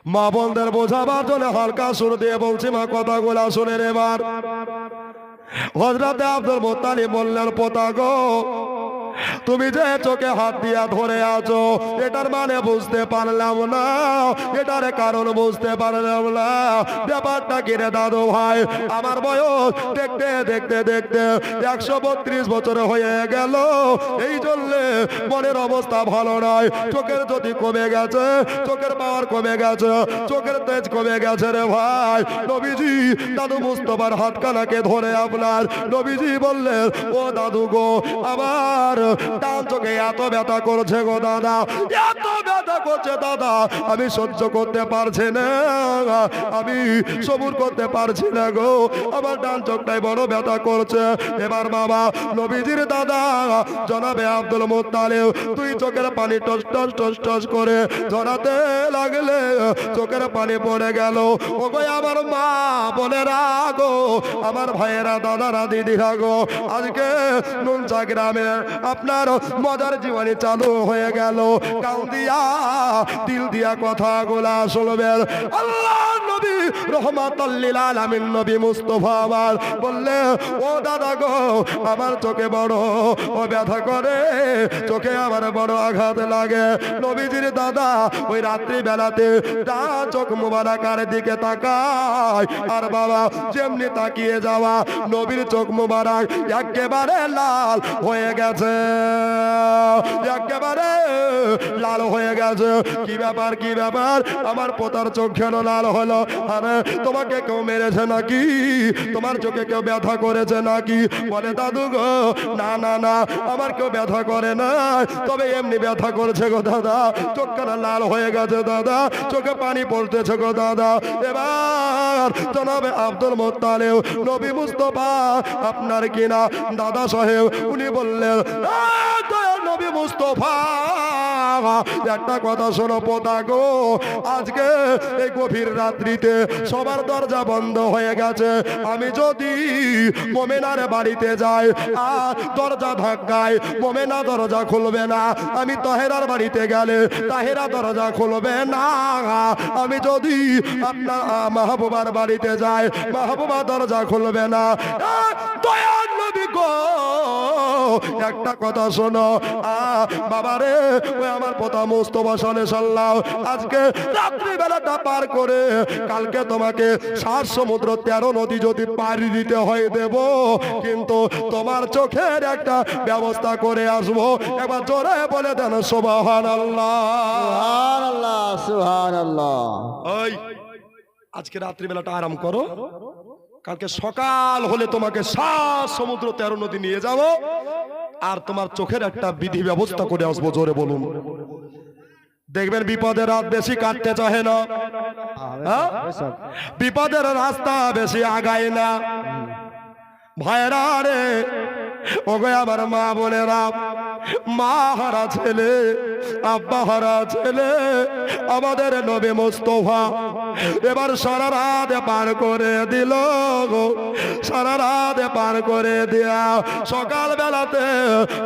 মা বোনদের বোঝাবার জন্য হালকা সুর দিয়ে বলছি, মা কথাগুলা শুনে এবার। হযরতে আব্দুল মুত্তালিব বললেন, পোতা গো, তুমি যে চোখে হাত দিয়া ধরে আছো এটার মানে বুঝতে পারলাম না, এটার কারণ বুঝতে পারলাম না। ব্যাপারটা কি রে দাদু ভাই? আমার বয়স দেখতে দেখতে দেখতে 132 বছর হয়ে গেল, এই জন্য মনের অবস্থা ভালো নয়। চোখের জ্যোতি কমে গেছে, চোখের পাওয়ার কমে গেছে, চোখের তেজ কমে গেছে রে ভাই। নবীজি দাদু মুস্তাফার হাতখানাকে ধরে আপনার নবীজি বললেন, ও দাদু গো, আমার ডান চোখে এত ব্যথা করছে গো দাদা, এত ব্যথা করছে দাদা, আমি সহ্য করতে পারছি না, আমি সবুর করতে পারছি না গো, আমার ডান চোখটাই বড় ব্যথা করছে। এবার বাবা নবীজির দাদা জনাবে আব্দুল মুত্তালিব তুই চোখের পানি টস টস টস টস করে ঝরাতে লাগলে, চোখের পানি পড়ে গেল। ও গো আমার মা বোনেরা গো, আমার ভাইয়েরা, দাদারা, দিদিরা গো, আজকে নুনচা গ্রামে আপনার মজার জীবনী চালু হয়ে গেল। কান দিয়া দিল দিয়া কথাগুলা শুনবেন। আল্লাহ নবী রহমাতুল লিল আলামিন নবী মুস্তাফা আমার বললে, ও দাদা গো, আমার চোখে বড় ও ব্যথা করে, চোখে আমার বড় আঘাত লাগে। নবীজির দাদা ওই রাত্রি বেলাতে ডান চোখ মুবারকার দিকে তাকায়, আর বাবা যেমনি তাকিয়ে যাওয়া নবীর চোখ মুবারক একেবারে লাল হয়ে গেছে, একেবারে লাল হয়ে গেছে। কি ব্যাপার, কি ব্যাপার, আমার পোতার চোখ কেন লাল হলো? আরে তোমাকে কেউ মেরেছে নাকি? তোমার চোখে কেউ ব্যথা করেছে নাকি? বলে দাদু গো, না না না, আমার কেউ ব্যথা করে না, তবে এমনি ব্যথা করেছে গো দাদা, চোখখানা লাল হয়ে গেছে দাদা, চোখে পানি পড়তেছে গো দাদা। এবার জনাবে আব্দুল মুত্তালিব নবী মুস্তাফা আপনার কিনা দাদা সাহেব উনি বললেন, নবী মুস্তাফা একটা কথা শোনো পোতা গো, আজকে এই গভীর রাত্রিতে সবার দরজা বন্ধ হয়ে গেছে, আমি যদি মোমেনার বাড়িতে যাই আর দরজা ধাক্কায় মোমেনা দরজা খুলবে না, আমি তাহেরার বাড়িতে গেলে তাহেরা দরজা খুলবে না, আমি যদি আপনার মাহবুবার বাড়িতে যাই মাহবুবা দরজা খুলবে না। দয়াল নবী গো, একটা কথা শোনো বাবারে, ওই আমার পোতা মুস্তাফা সাল্লাল্লাহু আজকে রাত্রি বেলাটা পার করে কালকে তোমাকে 7 সমুদ্র 13 নদী যদি পাড়ি দিতে হয় দেব, কিন্তু তোমার চোখের একটা ব্যবস্থা করে আসবো। একবার জোরে বলে দেন সুবহানাল্লাহ, সুবহানাল্লাহ, সুবহানাল্লাহ। ওই আজকে রাত্রি বেলাটা আরাম করো, কালকে সকাল হলে তোমাকে 7 সমুদ্র 13 নদী নিয়ে যাব, আর তোমার চোখের একটা বিধি ব্যবস্থা করে আসবো। জোরে বলুন। দেখবেন বিপদের রাত বেশি কাটতে চাহে না, হ্যাঁ? বিপদের রাস্তা বেশি আগায় না। ভাইরা রে, ওগো আমার মা বোনেরা, মা হারা ছেলে, আব্বা হারা ছেলে, আমাদের নবী মুস্তাফা এবার সারা রাত পার করে দিল গো, সারা রাত পার করে দিয়া সকাল বেলাতে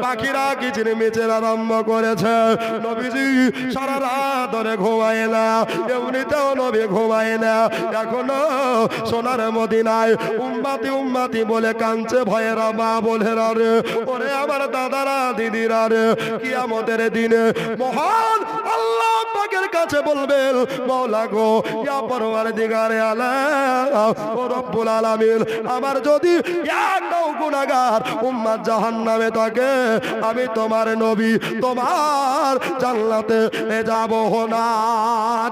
পাখিরা কিচির মিচির আরম্ভ করেছে। নবীজি সারা রাত ধরে ঘুমায় না, এমনিতেও নবী ঘুমায় না, এখনো সোনার মদিনায় উম্মতি উম্মতি বলে কাঁদছে ভয়েরা মা বোনেরা রে। ওরে আমার দাদারা, দিদিরা রে, কিয়ামতের দিনে মহান আল্লাহ পাকের কাছে বলবেন, মাওলা গো, ইয়া পরওয়ারদিগারে আলাম ও রব্বুল আলামিন, আমার যদি একটাও গুনাহগার উম্মত জাহান্নামে থাকে, আমি তোমার নবী তোমার জান্নাতে যাব না।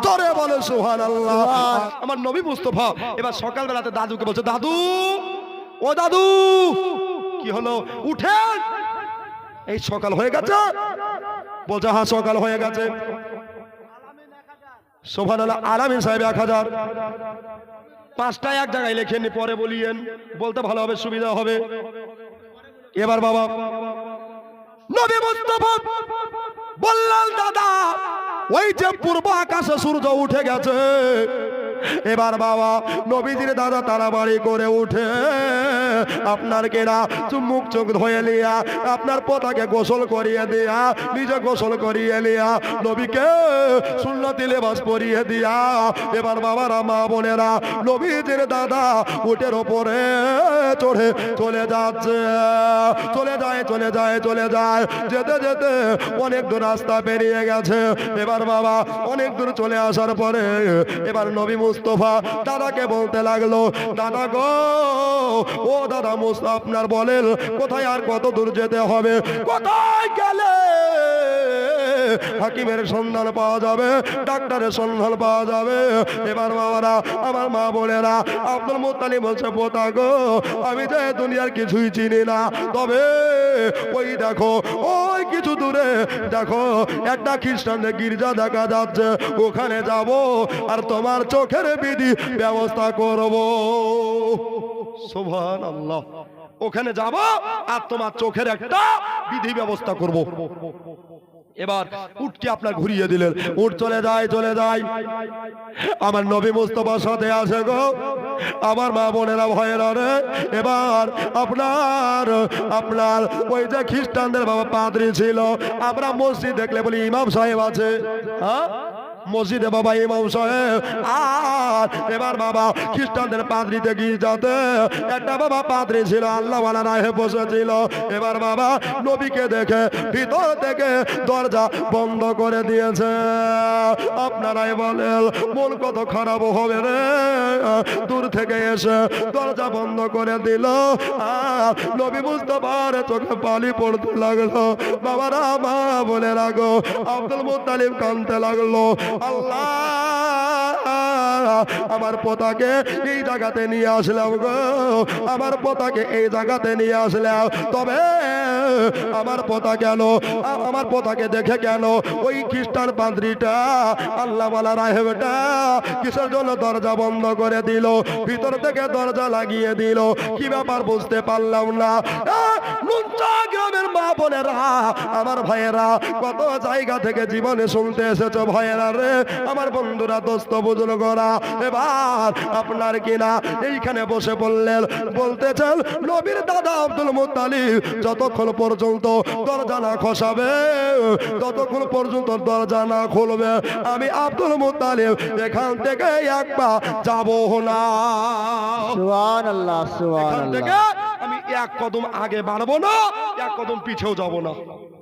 জোরে বলে সুবহানাল্লাহ। আমার নবী মুস্তাফা এবার সকাল বেলাতে দাদুকে বলছে, দাদু, ও দাদু, কি হলো, উঠেন, এই সকাল হয়ে গেছে। বলছে হ্যাঁ সকাল হয়ে গেছে। সুবহানাল্লাহ। আলামিন সাহেব 1000, 5টা এক জায়গায় লেখেন, পরে বলিয়েন, বলতে ভালো হবে, সুবিধা হবে। এবার বাবা নবী মুস্তাফা বললেন, দাদা, ওই যে পূর্ব আকাশে সূর্য উঠে গেছে, এবার বাবা নবীজির দাদা তাড়াতাড়ি করে উঠে আপনার কেনা মুখ চোখ ধুয়ে লিয়া আপনার পোতাকে গোসল করিয়ে দিয়া নিজে গোসল করিয়ে লিয়া নবীকে সুন্নতি লেবাস পরিয়ে দিয়া এবার বাবারা মা বোনেরা নবীজির দাদা উটের ওপরে চড়ে চলে যাচ্ছে চলে যায় যেতে যেতে অনেক দূর রাস্তা পেরিয়ে গেছে এবার বাবা অনেক দূর চলে আসার পরে এবার নবী মুস্তফা দাদাকে বলতে লাগলো দাদা গো ও দাদা মুস্তফা আপনার বলেন কোথায় আর কত দূর যেতে হবে কোথায় গেলে হাকিমের সন্ধান পাওয়া যাবে ডাক্তারের সন্ধান পাওয়া যাবে এবার বাবারা আমার মা বোনেরা আব্দুল মুত্তালিব বলছে পোতা গো আমি যে দুনিয়ার কিছুই চিনি না তবে ওই দেখো ওই কিছু দূরে দেখো একটা খ্রিস্টানদের গির্জা দেখা যাচ্ছে ওখানে যাব আর তোমার চোখের বিধি ব্যবস্থা করব সুবহানাল্লাহ ওখানে যাব আর তোমার চোখের একটা বিধি ব্যবস্থা করব এবার উটকে আপনার ঘুরিয়ে দিলেন উট চলে যায় আমার নবী মুস্তফার সাথে আছে গো আমার মা বোনেরা ভয়েরা রে এবার আপনার ওই যে খ্রিস্টানদের বাবা পাদ্রী ছিল আমরা মসজিদ দেখলে বলি ইমাম সাহেব আছে হ্যাঁ মসজিদে বাবা ইমাম সাহেব আর এবার বাবা খ্রিস্টানদের পাদ্রীতে গির্জাতে একটা বাবা পাদ্রী ছিল আল্লাহ ওয়ালা রাহে বসেছিল এবার বাবা নবীকে দেখে ভিতর থেকে দরজা বন্ধ করে দিয়েছে আপনারাই বলেন মন কত খারাপ হবে রে দূর থেকে এসে দরজা বন্ধ করে দিল আর নবী মুস্তফার চোখে পানি পড়তে লাগলো বাবারা মা বলে লাগো আব্দুল মুত্তালিব কাঁদতে লাগলো আল্লাহ আমার পোতাকে এই জায়গাতে নিয়ে আসলাম গো আমার পোতাকে এই জায়গাতে নিয়ে আসলাম তবে আমার পোতাকে দেখে কেন ওই খ্রিস্টান পাদ্রীটা আল্লাহ ওয়ালা রাহেবটা কিসের জন্য দরজা বন্ধ করে দিল ভিতর থেকে দরজা লাগিয়ে দিল কি ব্যাপার বুঝতে পারলাম না নুনচা গ্রামের মা বোনেরা আমার ভাইয়েরা কত জায়গা থেকে জীবনে শুনতে এসেছে ভাইয়েরা রে আমার বন্ধুরা দোস্ত বুজুর্গরা এবার আপনার কিনা এইখানে বসে বললেন বলতেছেন নবীর দাদা আব্দুল মুত্তালিব যতক্ষণ পর্যন্ত দরজা না খসাবে ততক্ষণ পর্যন্ত দরজা না খুলবে আমি আব্দুল মুত্তালিব এখান থেকে এক পা যাব না সুবহানাল্লাহ এখান সুবহানাল্লাহ থেকে আমি এক কদম আগে বাড়বো না এক কদম পিছেও যাব না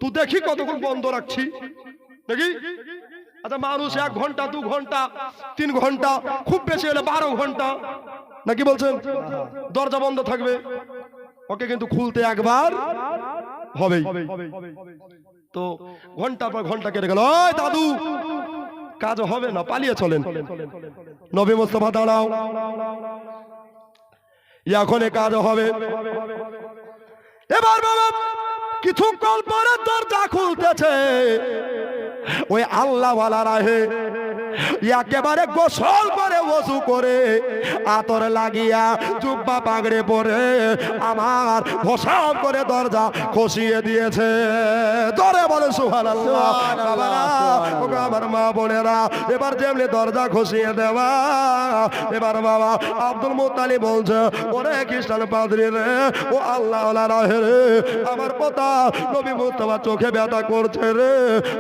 তুই দেখি কতক্ষণ বন্ধ রাখছি দেখি আচ্ছা মানুষ 1 ঘন্টা 2 ঘন্টা 3 ঘন্টা খুব বেশি হলে 12 ঘন্টা নাকি বলছেন দরজা বন্ধ থাকবে ওকে কিন্তু খুলতে একবার হবেই তো ঘন্টা পর ঘন্টা কেটে গেল ওই দাদু কাজ হবে না পালিয়ে চলেন নবী মুস্তাফা দাঁড়াও এখন কাজ হবে এবার বাবা কিছুক্ষণ পরে দরজা খুলতেছে ওই আল্লাহ ওয়ালা রাহে একেবারে গোসল করে ওযু করে আতর লাগিয়া জুব্বা পাগড়ে পরে আমার ঘোষাম করে দরজা খসিয়ে দিয়েছে ধরে বলে সুবহানাল্লাহ বাবারা আমার মা বোনেরা এবার যেমনি দরজা খসিয়ে দেওয়া এবার বাবা আব্দুল মুত্তালিব বলছে ওরে খ্রিস্টান পাদ্রী রে ও আল্লাহ ওয়ালা রাহে রে আমার পোতা নবী মুস্তাফা চোখে ব্যথা করছে রে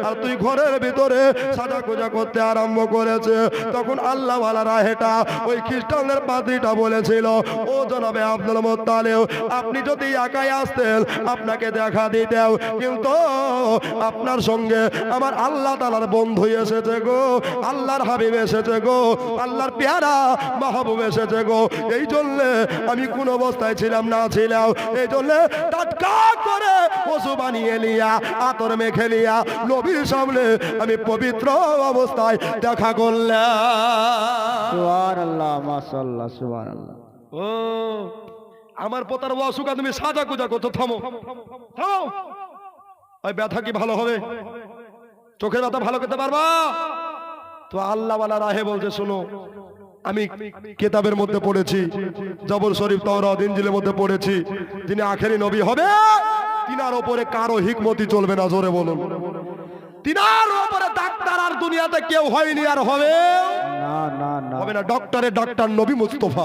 আর তুই ঘরের ভিতরে সাজা খোঁজা করতে আরম্ভ করেছে তখন আল্লাহ ওয়ালা রাহেটা ওই খ্রিস্টানদের পাদ্রীটা বলেছিল ও জনাবে আব্দুল মুত্তালিব আপনি যদি একাই আসতেন আপনাকে দেখা দিতেও কিন্তু আপনার সঙ্গে আমার আল্লাহ তাআলার বন্ধু এসেছে গো আল্লাহর হাবিব এসেছে গো আল্লাহর পেয়ারা মাহবুব এসেছে গো এই জন্য আমি কোন অবস্থায় ছিলাম না ছিলাম এই জন্য টাটকা করে ওযু বানিয়ে লিয়া আতর মেখে লিয়া নবীর সামনে আমি পবিত্র অবস্থায় দেখা করলাম সুবহানাল্লাহ মাশাআল্লাহ সুবহানাল্লাহ ও আমার পোতার অসুখ তুমি সাজা কুজা করছো থামো থামো ওই ব্যথা কি ভালো হবে চোখের ব্যথা ভালো করতে পারবা তো আল্লাহ ওয়ালা রাহে বলছে শোনো আমি কিতাবের মধ্যে পড়েছি জবর শরীফ তাওরাত ইনজিলের মধ্যে পড়েছি যিনি আখেরি নবী হবে তিনার উপরে কারো হিকমতি চলবে না জোরে বলুন তিনার উপরে ডাক্তার আর দুনিয়াতে কেউ হয়নি আর হবে না না না হবে না। ডক্টরের ডাক্তার নবী মুস্তফা।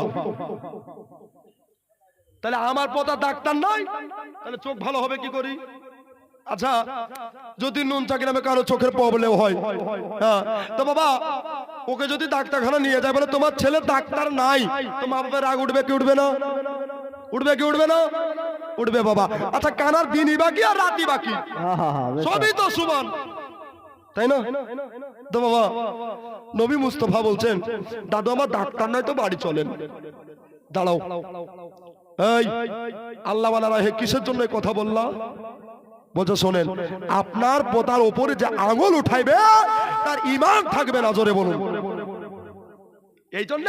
তাহলে আমার পোতা ডাক্তার নয়, তাহলে চোখ ভালো হবে কি করি? আচ্ছা, যদি নুন চাকি নামে কারো চোখের প্রবলেম হয়, হ্যাঁ, তো বাবা ওকে যদি ডাক্তারখানা নিয়ে যায়, বলে তোমার ছেলে ডাক্তার নাই, তো মা বাবার রাগ উঠবে কি উঠবে না? উঠবে কি উঠবে না? উঠবে বাবা। আচ্ছা, কানার দিনই বাকি আর রাতি বাকি, সবই তো সমান, তাই না? তো বাবা নবী মুস্তফা বলছেন, দাদু আমার ডাক্তার নয়, তো বাড়ি চলেন। দাঁড়াও, এই আল্লাহ ওয়ালারা, হে কিসের জন্য এই কথা বললা? বলছে শোনেন, আপনার পোতার উপরে যে আঙুল উঠাইবে তার ঈমান থাকবে না, জোরে বলুন। এই জন্য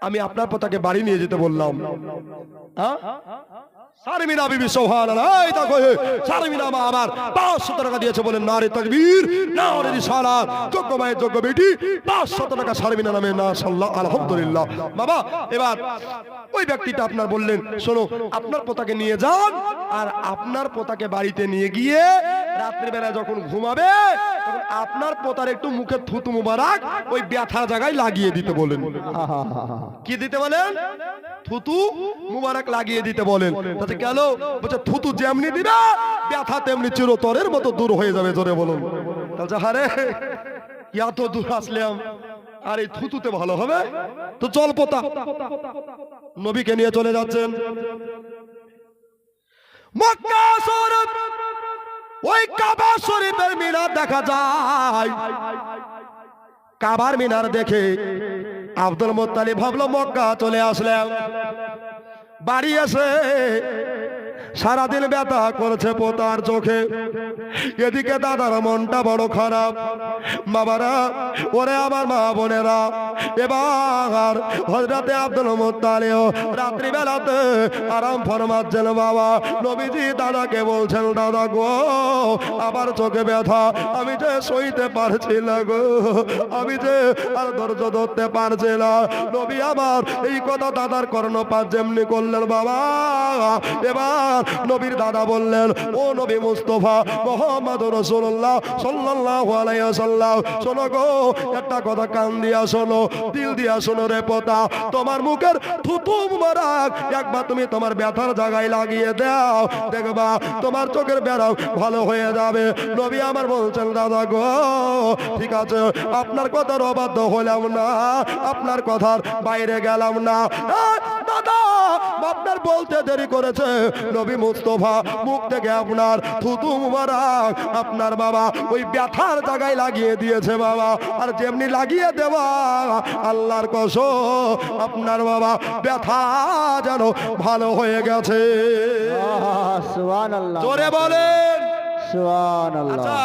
আমি আপনার পোতাকে বাড়ি নিয়ে যেতে বললাম। হ্যাঁ, শারমিনা বিবি সুবহানাল্লাহ, এই দেখো শারমিনা মা আমার 500 টাকা দিয়েছে, বলেন নারে তাকবীর, নারে রিসালাত, যোগ্য মায়ের যোগ্য বেটি, 500 টাকা শারমিনা নামে, না সাল্লাহ, আলহামদুলিল্লাহ। বাবা এবার ওই ব্যক্তিটা আপনার বললেন, শোনো আপনার পোতাকে নিয়ে যান, আর আপনার পোতাকে বাড়িতে নিয়ে গিয়ে রাত্রিবেলা যখন ঘুমাবে তখন আপনার পোতার একটু মুখে থুতু মুবারক ওই ব্যথা জায়গায় লাগিয়ে দিতে বলেন। কি দিতে বলেন? থুতু মুবারক লাগিয়ে দিতে বলেন। তাতে গেল, বলছে থুতু যেমনি দিবে ব্যথা তেমনি চিরতরের মতো দূর হয়ে যাবে, জোরে বলুন। তাহলে হারে এত দূর আসলাম, আর এই থুতুতে ভালো হবে? তো চল পোতা। নবীকে নিয়ে চলে যাচ্ছেন মক্কা শরীফ, ওই কাবা শরীফের মিনার দেখা যায়। কাবার মিনার দেখে আব্দুল মুত্তালিব ভাবলো মক্কা চলে আসলাম। বাড়ি এসে সারাদিন ব্যথা করেছে পোতার চোখে, এদিকে দাদার মনটা বড় খারাপ। বাবারা, ওরে আমার মা বোনেরা, এবার হযরতে আব্দুল মুত্তালিব রাত্রিবেলাতে আরাম ফরমাচ্ছেন। বাবা নবীজি দাদাকে বলছেন, দাদা গো আবার চোখে ব্যথা, আমি যে সইতে পারছি না গো, আমি যে আর ধৈর্য ধরতে পারছি না। নবী আমার এই কথা দাদার কর্ণপাত যেমনি করলেন বাবা, এবার নবীর দাদা বললেন, ও নবী মুস্তফা মুহাম্মদুর রাসূলুল্লাহ সাল্লাল্লাহু আলাইহি ওয়াসাল্লাম, শোনো গো, একটা কথা কান দিয়া শোনো, দিল দিয়া শোনো রে পোতা, তোমার মুখের থুতু মুবারক একবার তুমি তোমার ব্যথার জায়গায় লাগিয়ে দাও, দেখবা তোমার চোখের ব্যথা ভালো হয়ে যাবে। নবী আমার বলছেন, দাদা গো ঠিক আছে, আপনার কথার অবাধ্য হলাম না, আপনার কথার বাইরে গেলাম না। দাদা আপনার বলতে দেরি করেছে, নবী মুস্তফা মুখ থেকে আপনার থুতু মুবারক আপনার বাবা ওই ব্যথার জায়গায় লাগিয়ে দিয়েছে বাবা, আর যেমনি লাগিয়ে দেওয়া আল্লাহর কসম আপনার বাবা ব্যথা যেন ভালো হয়ে গেছে। সুবহানাল্লাহ, জোরে বলেন সুবহানাল্লাহ। আচ্ছা,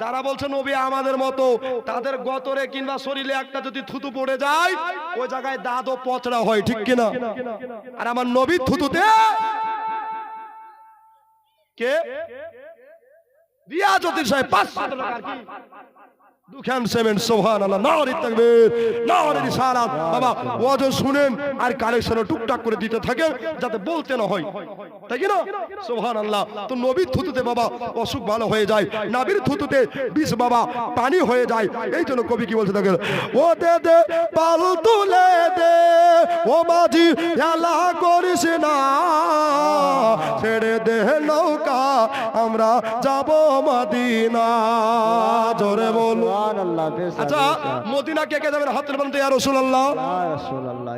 যারা বলছে নবী আমাদের মতো, তাদের গতরে কিংবা শরীরে একটা যদি থুতু পড়ে যায় ওই জায়গায় দাঁতও পচড়া হয়, ঠিক কিনা? আর আমার নবীর থুতুতে কে রিয়াজউদ্দিন সাহেব 500 টাকা আর কি দুখান সেমেন্ট, সুবহানাল্লাহ, নারে তাকবীর, নারে রিসালাত। বাবা ওয়াজ শুনেন আর কালেকশন টুকটাক করে দিতে থাকে যাতে বলতে না হয়, তাই কি না? সুবহানাল্লাহ। তো নবীর থুতুতে বাবা অসুখ ভালো হয়ে যায়, নবীর থুতুতে বিষ বাবা পানি হয়ে যায়। এই জন্য কবি কি বলতে থাকে, ও দে দে পাল তুলে দে, ও মাঝি খেলা করিস না, ছেড়ে দে নৌকা আমরা যাব মদিনা, জোরে বল। আচ্ছা, মদিনা কে কে যাবেন? হাতের বান্ধে ইয়া রাসূলুল্লাহ।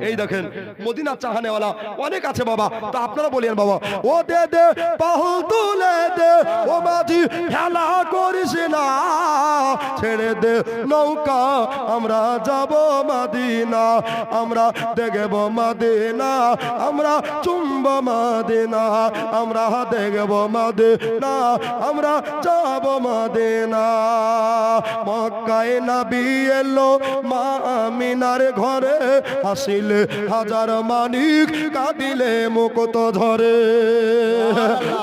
এই দেখেন মদিনা চাহানেওয়ালা অনেক আছে বাবা, তো আপনারা বলেন বাবা, ও দে দে পাহুল তুলে দে, ও মাঝি খেলা করিস না, ছেড়ে দে নৌকা আমরা যাব মদিনা, আমরা দেখব মদিনা, আমরা চুম্ব মদিনা, আমরা দেখব মদিনা, আমরা যাব মদিনা। মক্কায় নবী এলো মা আমিনার ঘরে, হাসিলে হাজার মানিক কাঁদিলে মুকুট ঝরে।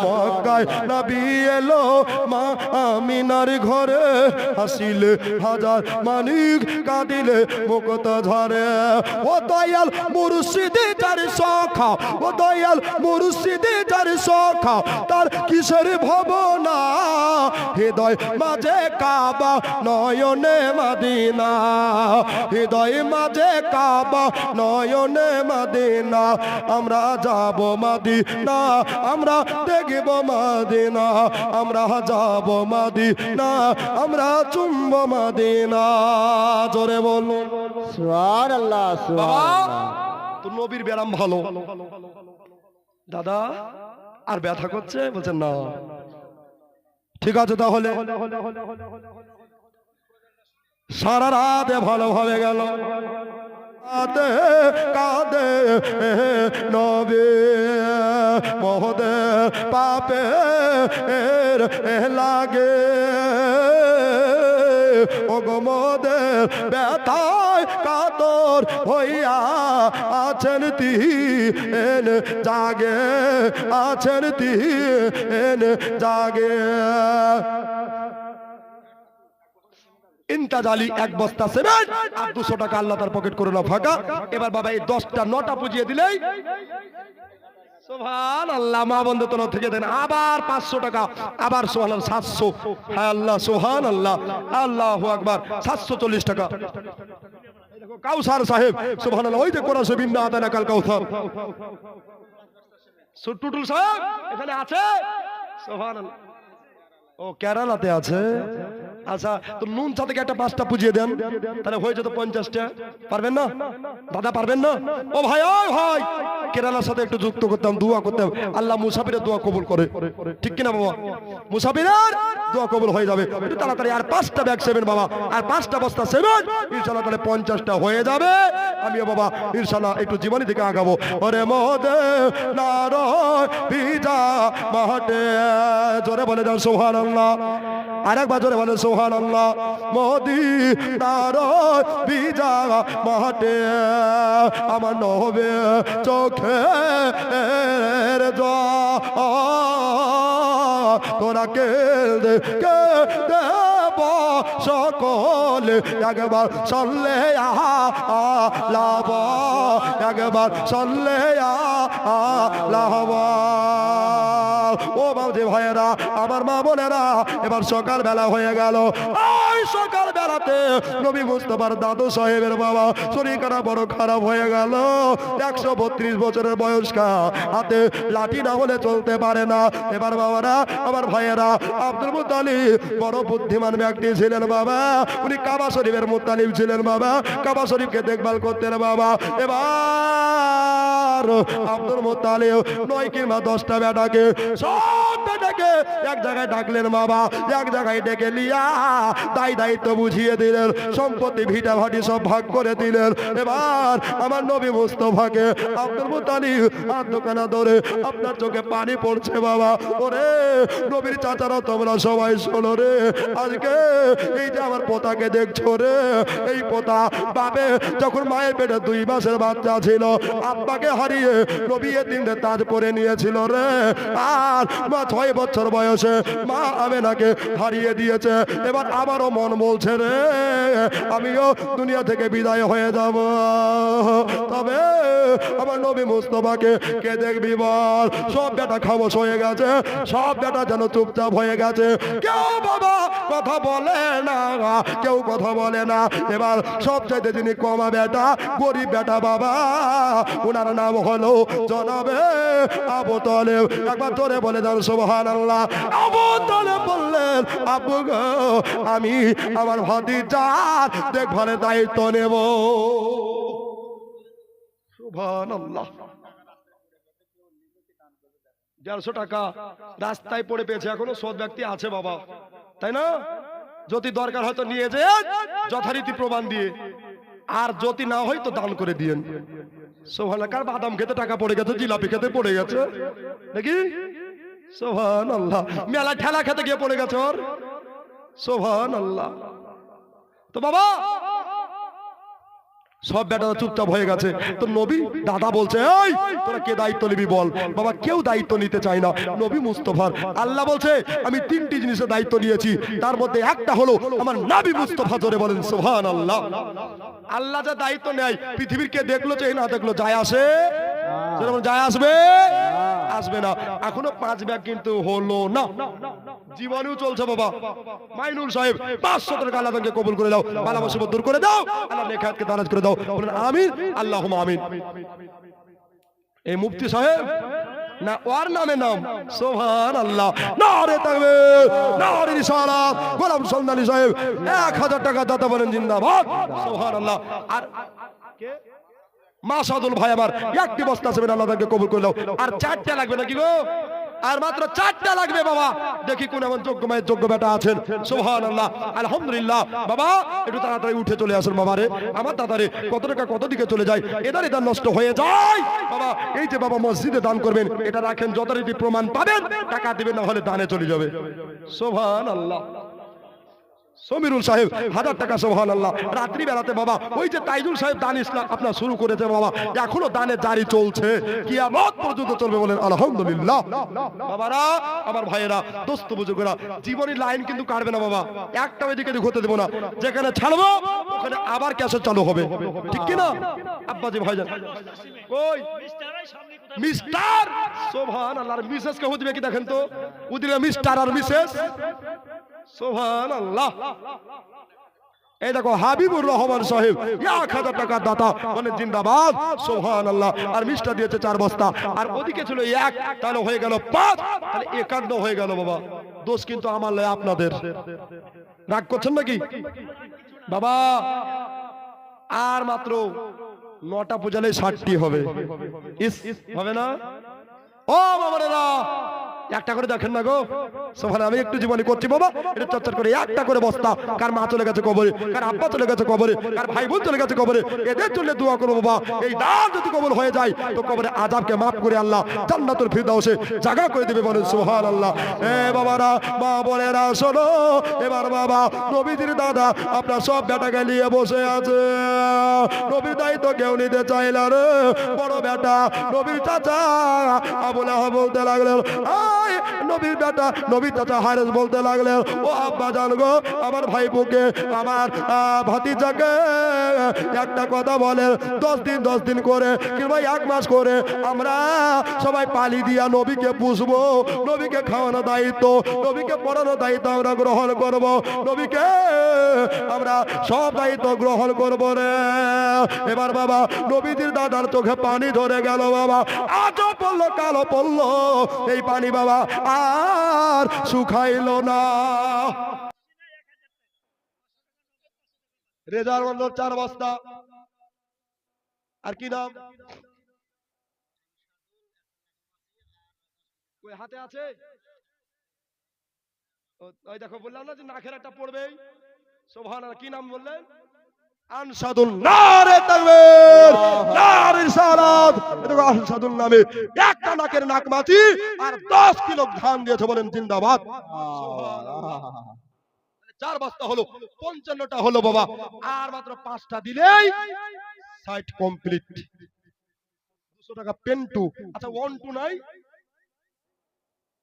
মক্কায় নবী এলো মা আমিনার ঘরে, হাসিলে হাজার মানিক কাঁদিলে মুকুট ঝরে। ও দয়াল মুর্শিদে যার সখা, ও দয়াল মুর্শিদে যার সখা, তার কিসের ভাবনা, হৃদয় মাঝে কাবা নয় নয়নে মদিনা, হৃদয় মাঝে কাবা নয়নে মদিনা, আমরা যাব মদিনা, আমরা দেখব মদিনা, আমরা যাব মদিনা, আমরা চুম্ব মদিনা। জোরে বলুন সুবহানাল্লাহ সুবহানাল্লাহ। তো নবীর ব্যায়াম ভালো। দাদা আর ব্যথা করছে? বলছেন না। ঠিক আছে তাহলে সারা রাতে ভালোভাবে গেল, কাঁদে কাঁদে নবী মহদে পাপে লাগে, ও গো মোদের ব্যথায় কাতর হইয়া আছেন তিন জাগে, আছেন তিন জাগে। ইন্তাজালি 1 বস্তা সিমেন্ট আর 200 টাকা আল্লাহ তার পকেট করে না ফাঁকা। এবার বাবা এই 10টা 9টা পুজিয়ে দিলেই সুবহানাল্লাহ, মা বন্ধু তরফ থেকে দেন আবার 500 টাকা, আবার সুবহানাল্লাহ 700, হ্যাঁ আল্লাহ সুবহানাল্লাহ, আল্লাহু আকবার 740 টাকা। দেখো কাউসার সাহেব সুবহানাল্লাহ, ওই যে কোরআন শরীফ না আদানা কাল কাউসার টুটুল সাহেব এখানে আছে সুবহানাল্লাহ। ও কেরালাতে আছে। আচ্ছা তো নুন চা থেকে একটা 5টা পুজিয়ে দেন, তাহলে হয়ে যেত 50টা। পারবেন না দাদা, পারবেন না? ও ভাই, ও ভাই, কেরালার সাথে একটু যুক্ত করতাম, দোয়া করতাম, আল্লাহ মুসাফিরের দোয়া কবুল করে। ঠিক কিনা বাবা? মুসাফিরের দোয়া কবুল হয়ে যাবে। একটু তাড়াতাড়ি আর 5টা ব্যাগ সেভেন বাবা, আর 5টা বস্তা সেভেন, ইনশাআল্লাহ তাহলে 50টা হয়ে যাবে। আমিও বাবা ইনশাআল্লাহ একটু জীবনী দিকে আগাবো। ওরে মোদে নারয় ভিজা মাঠে, জোরে বলে যান সুবহানাল্লাহ, আরেকবার জোরে বলে সুবহানাল্লাহ। মদিনার ভিজা মাঠে আমার নবে চোখের জল, তোরা কেঁদে কেঁদে সকলে একবার সল্লে আলাহ, একবার সল্লে আলাহ। ও বাবজি ভাইয়েরা, আমার মা বোনেরা, এবার সকাল বেলা হয়ে গেল। ওই সকাল বেলাতে নবী মুস্তাফার দাদু সাহেবের বাবা শরীর খারাপ, বড় খারাপ হয়ে গেল। 132 বছরের বয়স্কা, হাতে লাঠি না হলে চলতে পারে না। এবার বাবারা, আমার ভাইয়েরা, আব্দুল মুত্তালিব বড় বুদ্ধিমান ব্যক্তি ছিলেন বাবা, উনি কাবা শরীফের মুত্তালিব ছিলেন বাবা, কাবা শরীফকে দেখভাল করতেন বাবা। এবার আব্দুল মুত্তালিব 9 কিংবা 10টা বেটাকে, সব বেটাকে এক জায়গায় ডাকলেন বাবা, এক জায়গায় ডেকে লিয়া দায়িত্ব বুঝিয়ে দিলেন, সম্পত্তি ভিটা ভাটি সব ভাগ করে দিলেন। এবার আমার নবী মুস্তাফাকে আব্দুল মুত্তালিব আর দোকানা ধরে, আপনার চোখে পানি পড়ছে বাবা। ওরে নবীর চাচারা, তোমরা সবাই শোনো রে, আজকে এই যে আমার পোতাকে দেখছো রে, এই পোতা বাপে যখন মায়ের পেটে 2 মাসের বাচ্চা ছিল, আব্বাকে হারিয়ে নবী এতিমরে তাজ করে নিয়েছিল রে, আর মা 6 বছর বয়সে মা আমেনাকে হারিয়ে দিয়েছে। এবার আমারও মন বলছে রে, আমিও দুনিয়া থেকে বিদায় হয়ে যাব, তবে আমার নবী মুস্তাফাকে কে দেখবি বল? সব বেটা খামোশ হয়ে গেছে, সব বেটা যেন চুপচাপ হয়ে গেছে, কেউ বাবা কথা বলে না, কেউ কথা বলে না। এবার সবচাইতে যিনি কমা বেটা, গরিব বেটা বাবা, ওনার নাম হলো জনাবে আবু তালেব। একবার জোরে বলে দেন সুবহানাল্লাহ। আবু তালেব বললেন, আব্বু গো, আমি আমার ভাতিজার দেখভালের দায়িত্ব নেব। সুবহানাল্লাহ। 150 টাকা রাস্তায় পড়ে পেয়েছে, এখনো সৎ ব্যক্তি আছে বাবা, তাই না? যদি দরকার হয়তো নিয়ে যে যথারীতি প্রমাণ দিয়ে, আর যদি না হয় তো দান করে দিয়েন। সুবহানাল্লাহ। কার বাদাম খেতে টাকা পড়ে গেছে, জিলাপি খেতে পড়ে গেছে নাকি? সুবহানাল্লাহ। মেলা ঠেলা খেতে গিয়ে পড়ে গেছে ওর। সুবহানাল্লাহ। তো বাবা সব বেটা চুপচাপ হয়ে গেছে, তো নবী দাদা বলছে, এই তোরা কে দায়িত্ব নিবি বল? বাবা কেউ দায়িত্ব নিতে চায় না। নবী মুস্তাফার আল্লাহ বলছে, আমি 3টি জিনিসের দায়িত্ব নিয়েছি, তার মধ্যে একটা হলো আমার নবী মুস্তাফা। জোরে বলেন সুবহানাল্লাহ। আল্লাহ যা দায়িত্ব নেয়, পৃথিবীর কে দেখলো যে না দেখলো যায় আসে? যায় আসবে? আসবে না। এখনো 5 ব্যাগ কিন্তু হলো না। জীবনেও চলছে বাবা। মাইনুল সাহেব 500 টাকা আল্লাহ তাকে কবুল করে দাও, বালা মুসিবত দূর করে দাও, আল্লাহ নেখাতকে দারাজ করে দাও, বলেন আমিন আল্লাহুম্মা আমিন। এই মুফতি সাহেব না ওর নামে নাম, সুবহানাল্লাহ, নারে তাকবীর, নারে রিসালাত, গোলাম সন্ধানী সাহেব 1000 টাকা দাতা বলেন জিন্দাবাদ, সুবহানাল্লাহ। আর কে মাসাদুল ভাই আমার একটি বস্তা আছে, আল্লাহ তাকে কবুল করে দাও। আর 4টা লাগবে নাকি গো? আর মাত্র 4টা লাগবে বাবা। দেখি কোন এমন যোগ্য মায়ের যোগ্য বেটা আছেন, সুবহানাল্লাহ, আলহামদুলিল্লাহ। বাবা একটু তাড়াতাড়ি উঠে চলে আসুন বাবা রে, আমার দাদারে কত টাকা কত দিকে চলে যায়, এদারে দান নষ্ট হয়ে যায় বাবা। এই যে বাবা মসজিদে দান করবেন, এটা রাখেন, যথারীতি প্রমাণ পাবেন টাকা দিবেন, না হলে দানে চলে যাবে, সুবহানাল্লাহ। সমীরুল সাহেব 1000 টাকা, সুবহানাল্লাহ। রাত্রি বেলাতে বাবা ওই যে তাইজুল সাহেব দান ইসলাম আপনার শুরু করেছে বাবা, এখনো দানে জারি চলছে, কিয়ামত পর্যন্ত চলবে, বলেন আলহামদুলিল্লাহ। বাবারা আমার ভাইয়েরা দোস্ত বুজুর্গরা, জীবনের লাইন কিন্তু কাটবে না বাবা, একটা ওইদিকে হতে দেবো না, যেখানে ছাড়বো ওখানে আবার ক্যাসেট চালু হবে, ঠিক কি না আব্বাজি ভাইজান? কই মিস্টার, সুবহানাল্লাহ। আর মিসেস কে দিবে কি দেখেন তো, উদিলে মিস্টার আর মিসেস, সুবহানাল্লাহ। এই দেখো হাবিবুর রহমান সাহেব 1000 টাকা দাতা, বলেন জিন্দাবাদ, সুবহানাল্লাহ। আর মিষ্টা দিয়েছে 4 বস্তা, আর ওদিকে ছিল 1, তাহলে হয়ে গেল 5, তাহলে 51 হয়ে গেল বাবা। দোষ কিন্তু আমার নয়, আপনাদের। রাগ করছেন নাকি বাবা? আর মাত্র 9টা পূজালে 60টি হবে, ইস হবে না? ও বাবারা একটা করে দেখেন না গো, সোফানে আমি একটু জীবনী করছি বাবা, এটা চর্চা করে একটা করে বস্তা। কার মা চলে গেছে কবরে, কার আব্বা চলে গেছে কবরে, কার ভাই বোন চলে গেছে কবরে, এদের জন্য দোয়া করো বাবা। এই দান যদি কবুল হয়ে যায় তো কবরে আযাবকে মাফ করে আল্লাহ জান্নাতুল ফিরদাউসে জায়গা করে দিবে, বলেন সুবহানাল্লাহ। এ বাবারা মা বোনেরা শোনো, এবার বাবা নবীজির দাদা আপনার সব বেটাকে নিয়ে বসে আছে, নবীর দায়িত্ব কেউ নিতে চাইল রে, বড় বেটা নবীর চাচা আবু লাহাব বলতে লাগলেন, নবীর বেটা নবীর চাচা হারেস বলতে লাগলেন, ও আব্বা জান গো, আমার ভাইপোকে আমার ভাতিজাকে একটা কথা বলেন, 10 দিন করে কিংবা 1 মাস করে আমরা সবাই পালি দিয়া নবীকে পুষবো, নবীকে খাওয়ানো দায়িত্ব, নবীকে পড়ানো দায়িত্ব আমরা গ্রহণ করব, নবীকে আমরা সব দায়িত্ব গ্রহণ করব রে। এবার বাবা নবীজির দাদার চোখে পানি ধরে গেল বাবা, আজও পড়লো কালো পড়লো, এই পানি বাবা আর শুকাইল না। রেজার 4 বস্তা। আর কি নাম ওই হাতে আছে, ওই দেখো বললাম না যে নাকের একটা পড়বেই, সুবহানাল্লাহ। কি নাম বললেন? আনসাদুল, নারে তাকবীর, নারে রিসালাত। দেখো আনসাদুল নামে একটা নাকের নাক মাটি আর 10 কিলো ধান দিয়েছে, বলেন জিন্দাবাদ। 4 বস্তা হলো, 55টা হলো বাবা, আর মাত্র 5টা দিলেই সাইট কমপ্লিট। 200 টাকা পেন্টু, আচ্ছা 1 2 নাই,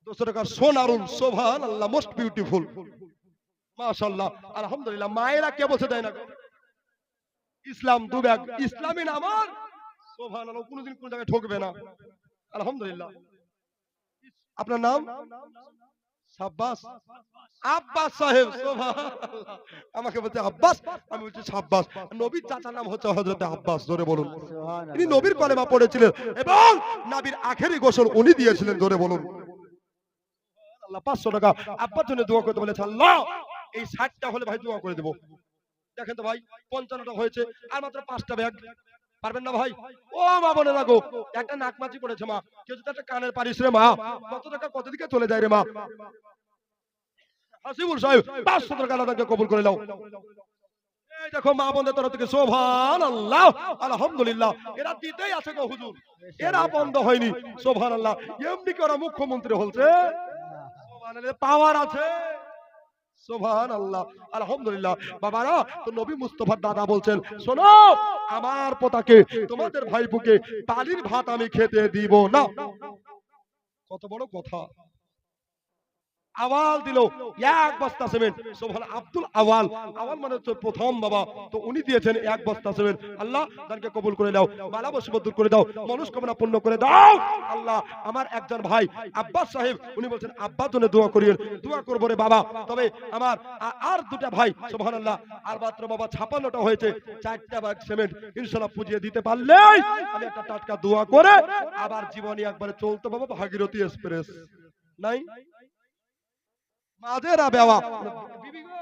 200 টাকা সোনারুল, সুবহানাল্লাহ, মোস্ট বিউটিফুল, মাশাআল্লাহ, আলহামদুলিল্লাহ। মায়েরা কে বসে দেয় না ইসলাম 2 ব্যাগ, ইসলামী নামাজ, সুবহানাল্লাহ, কোনদিন কোন জায়গায় ঠকবে না, আলহামদুলিল্লাহ। আপনার নাম? সাব্বাস, আব্বাস সাহেব, সুবহানাল্লাহ। আমাকে বলতে আব্বাস, আমি বলছি সাব্বাস। নবীর চাচার নাম হচ্ছে হযরত আব্বাস, জোরে বলুন। তিনি নবীর কলেমা পড়েছিলেন এবং নবীর আখেরি গোসল উনি দিয়েছিলেন, জোরে বলুন আল্লাহ। 500 টাকা আব্বার জন্য দোয়া করতে বলেছে আল্লাহ, এই 60টা হলে ভাই দোয়া করে দেব। দেখেন তো ভাই 55টা হয়েছে, আর মাত্র 5টা ব্যাগ, পারবেন না ভাই? ও মা বলে লাগো, একটা নাকমাছি পড়েছে মা, কেউ যদি একটা কানের পারিস রে মা, কত টাকা কত দিকে চলে যায় রে মা। হাসিবুল সাহেব 500 টাকা আল্লাহকে কবুল করে নাও। এই দেখো মা বোনদের তরফ থেকে সুবহানাল্লাহ, আলহামদুলিল্লাহ। এরা দিতেই আছে গো হুজুর, এরা বন্ধ হয়নি, সুবহানাল্লাহ। এমনি কি ওরা মুখ্যমন্ত্রী হচ্ছে, সুবহানাল্লাহ, পাওয়ার আছে, সুবহানাল্লাহ, আলহামদুলিল্লাহ। বাবারা তো নবী মুস্তাফার দাদা বলছেন, শোনো আমার পোতাকে তোমাদের ভাইপুকে পানির ভাত আমি খেতে দিব না। কত বড় কথা, আওয়াল দিল এক বস্তা সিমেন্ট। সুবহান আব্দুল আওয়াল, আওয়াল মানে হচ্ছে প্রথম বাবা, তো উনি দিয়েছেন এক বস্তা সিমেন্ট। আল্লাহ দানকে কবুল করে দাও, বালা মুসিবত দূর করে দাও, মনস্কামনা পূর্ণ করে দাও। আল্লাহ আমার একজন ভাই আব্বাস সাহেব, উনি বলছেন আব্বার জন্য দোয়া করিয়েন। দোয়া করবো রে বাবা। তবে আমার আর দুটা ভাই, সুবহানাল্লাহ, আর মাত্র বাবা 56টা হয়েছে, 4টা ব্যাগ সিমেন্ট ইনশাআল্লাহ পুজিয়ে দিতে পারলেই আমি একটা টাটকা দোয়া করে আবার জীবনে একবারে চলতে পাবো ভাগীরথী এক্সপ্রেস। নাই মাঝেরা বেওয়া বিবি গো,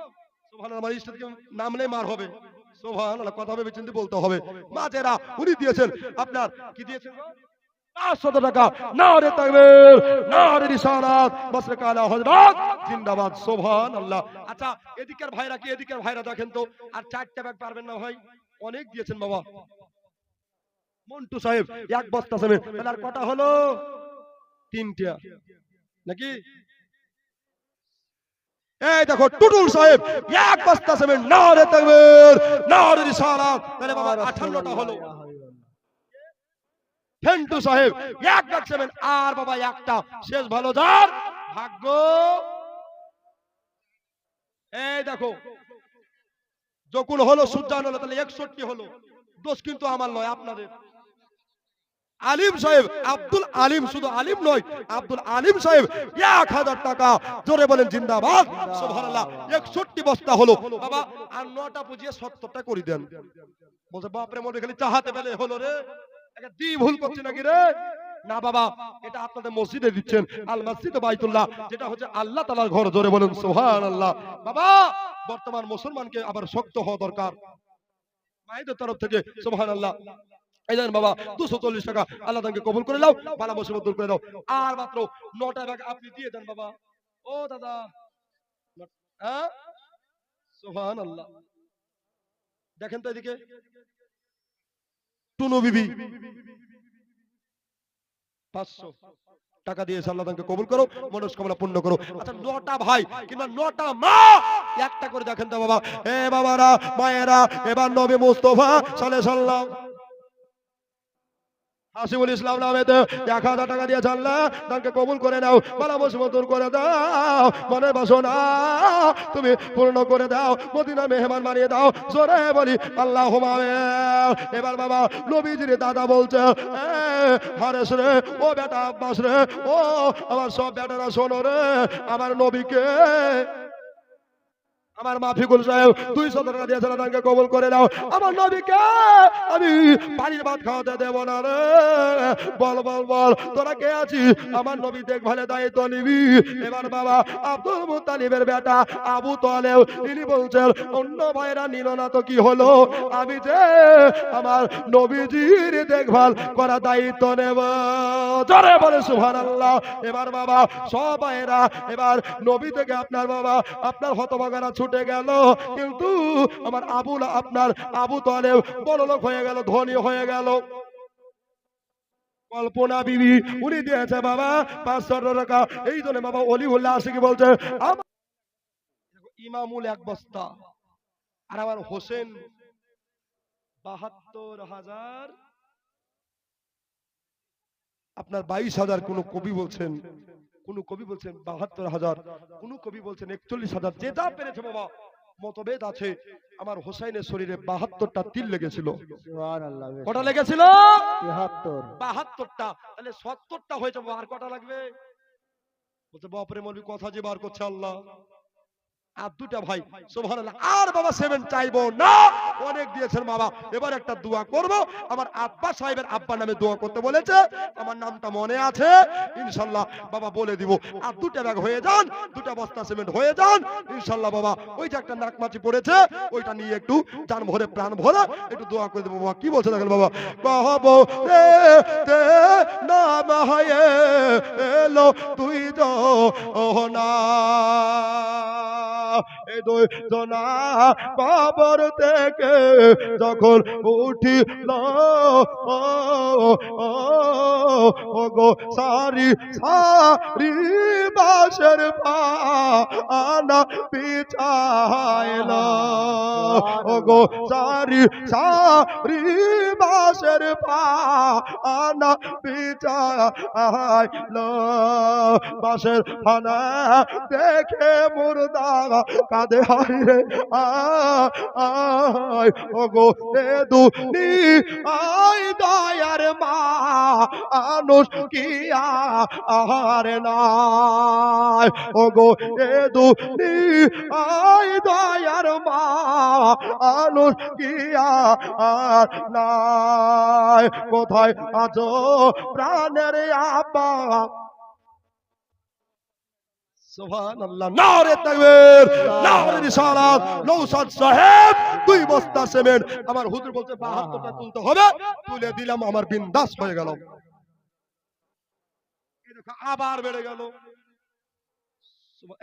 সুবহানাল্লাহ, আমার ইস্টকে নামলে মার হবে। সুবহানাল্লাহ, কথা ভেবে চিন্তে বলতে হবে। মাঝেরা উনি দিয়েছেন আপনার কি দিয়েছেন গো? 500 টাকা। নারে তাকবীর, নারে রিসালাত, মাসরাক আলা হযরত জিন্দাবাদ। সুবহানাল্লাহ। আচ্ছা এদিকের ভাইরা কি, এদিকের ভাইরা দেখেন তো, আর 4টা ব্যাগ পারবেন না ভাই? অনেক দিয়েছেন বাবা। মন্টু সাহেব এক বস্তা সিমেন্ট, তাহলে আর কটা হলো? 3টা নাকি? এই দেখো টুটুল সাহেব এক বস্তা সিমেন্ট। নারে তাকবীর, নারে রিসালাত, তাহলে বাবা 58টা হলো। ফেন্টু সাহেব এক ব্যাগ সিমেন্ট, আর বাবা একটা শেষ ভালো যার ভাগ্য। এই দেখো যখন হলো সুজান হলো, তাহলে 61 হলো। দোষ কিন্তু আমার নয়, আপনাদের। আলিম সাহেব আব্দুল আলিম, শুধু আলিম নয়, আব্দুল আলিম সাহেব 1000 টাকা। জোরে বলেন জিন্দাবাদ। সুবহানাল্লাহ, 61 বস্তা হলো বাবা। আর 9টা বুঝিয়ে 70টা করে দেন। বলছে বাপরে মনে খালি চাহাতে পেলে হলো রে, একটা দি ভুল করছি নাকি রে? না বাবা, এটা আপনাদের মসজিদে দিচ্ছেন, আল মসজিদ বাইতুল্লাহ, যেটা হচ্ছে আল্লাহ তাআলার ঘর। জোরে বলেন সুবহানাল্লাহ। বাবা বর্তমান মুসলমানকে আবার শক্ত হওয়া দরকার মায়েদের তরফ থেকে। সুবহানাল্লাহ। এই দেন বাবা 240 টাকা। আল্লাহ তাকে কবুল করে দাও, বালা মুসিবত দূর করে দাও। আর মাত্র 9টা ব্যাগ আপনি দিয়ে দেন বাবা। ও দাদা, হ্যাঁ সুবহানাল্লাহ। দেখেন তো এদিকে টুনু বিবি 500 টাকা দিয়েছে। আল্লাহ তাকে কবুল করো, মনস্কামনা পূর্ণ করো। আচ্ছা 9টা ভাই কিংবা 9টা মা একটা করে দেখেন তো বাবা। এ বাবারা মায়েরা, এবার নবী মুস্তাফা সাল্লাল্লাহু আলাইহি সাল্লাম হাসিবুল ইসলাম নামেতে 1000 টাকা দিয়ে আল্লাহ তাকে কবুল করে নাও, বালা মুসিবত দূর করে দাও, মনের বাসনা তুমি পূর্ণ করে দাও, মদিনা মেহমান বানিয়ে দাও। জোরে বলি আল্লাহুম্মা আমিন। এবার বাবা নবীজির দাদা বলছে, হারেস রে, ও বেটা আব্বাস রে, ও আমার সব বেটারা শোনো রে, আমার নবীকে, আমার মাফিকুল সাহেব 200 টাকা দিয়েছে, তাকে কবুল করে দাও। আমার নবীকে আমি পানির ভাত খাওয়াতে দেব না রে। বল বল বল তোরা কে আছিস? আমার নবী দেখভালে দায়িত্ব নিবি। এবার বাবা আব্দুল মুত্তালিবের বেটা আবু তালেব তিনি বলছেন, অন্য ভাইরা নিল না তো কি হলো, আমি যে আমার নবীজির দেখভাল করা দায়িত্ব নেব। জোরে বলে সুবহানাল্লাহ। এবার বাবা সব ভাইরা এবার নবী থেকে আপনার বাবা আপনার হতভাগারা ছুটে গেল, কিন্তু আমার আপনার আবু তালেব বড়লোক হয়ে গেল, ধনী হয়ে গেল। কল্পনা বিবি উনি দিয়েছে বাবা 500 টাকা। এই জন্য বাবা অলিউল্লাহ আশিকি বলছে ইমামুল এক বস্তা, আর আমার হোসেন 72,000, আপনার 22,000। কোন কবি বলছেন 72,000, কোন কবি বলছেন 41,000। যে যা পেরেছে বাবা, মতভেদ আছে। আমার হোসেনের শরীরে 72টা তিল লেগেছিল। সুবহানাল্লাহ। কটা লেগেছিল? 72টা। তাহলে 70টা হয়েছে। আর কটা লাগবে? বলছে বাপরে মৌলবি কথা যে বার করছে আল্লাহ। আর 2টা ভাই সুবহানাল্লাহ। আর বাবা 7 চাইবো না, অনেক দিয়েছেন বাবা। এবার একটা দোয়া করব। আমার আব্বা সাহেবের আব্বা নামে দোয়া করতে বলেছে, আমার নামটা মনে আছে ইনশাআল্লাহ বাবা বলে দিব। আর 2টা ব্যাগ হয়ে যান, 2টা বস্তা সিমেন্ট হয়ে যান ইনশাআল্লাহ বাবা। ওই যে একটা নাকমাছি পড়েছে, ওইটা নিয়ে একটু জান ভরে প্রাণ ভরে একটু দোয়া করে দেব বাবা। কি বলছে দেখেন বাবা, কহবো রে তে নাম হয়ে এলো তুই তো না এই দুই জনা কবর থেকে যখন উঠিল ও গো সারি সারি বাসের পানা বিছাইল ও গো সারি সারি বাসের পানা বিছাইল বাসের পানা দেখে মুর্দা কাঁদে হায়রে আয় ও গো এ দুনি আয় দয়ার মা আনুষ কি আর নাই ও গো এ দুনি আয় দয়ার মা আনুষ কি আর নাই কোথায় আছো প্রাণের আপা সুবহানাল্লাহ নারে তাকবীর নারে রিসালাত নওশাদ সাহেব দুই বস্তা সিমেন্ট আমার হুজুর বলতে 72টা তুলতে হবে তুলে দিলাম আমার বিন্দাস হয়ে গেল এই দেখো আবার বেড়ে গেল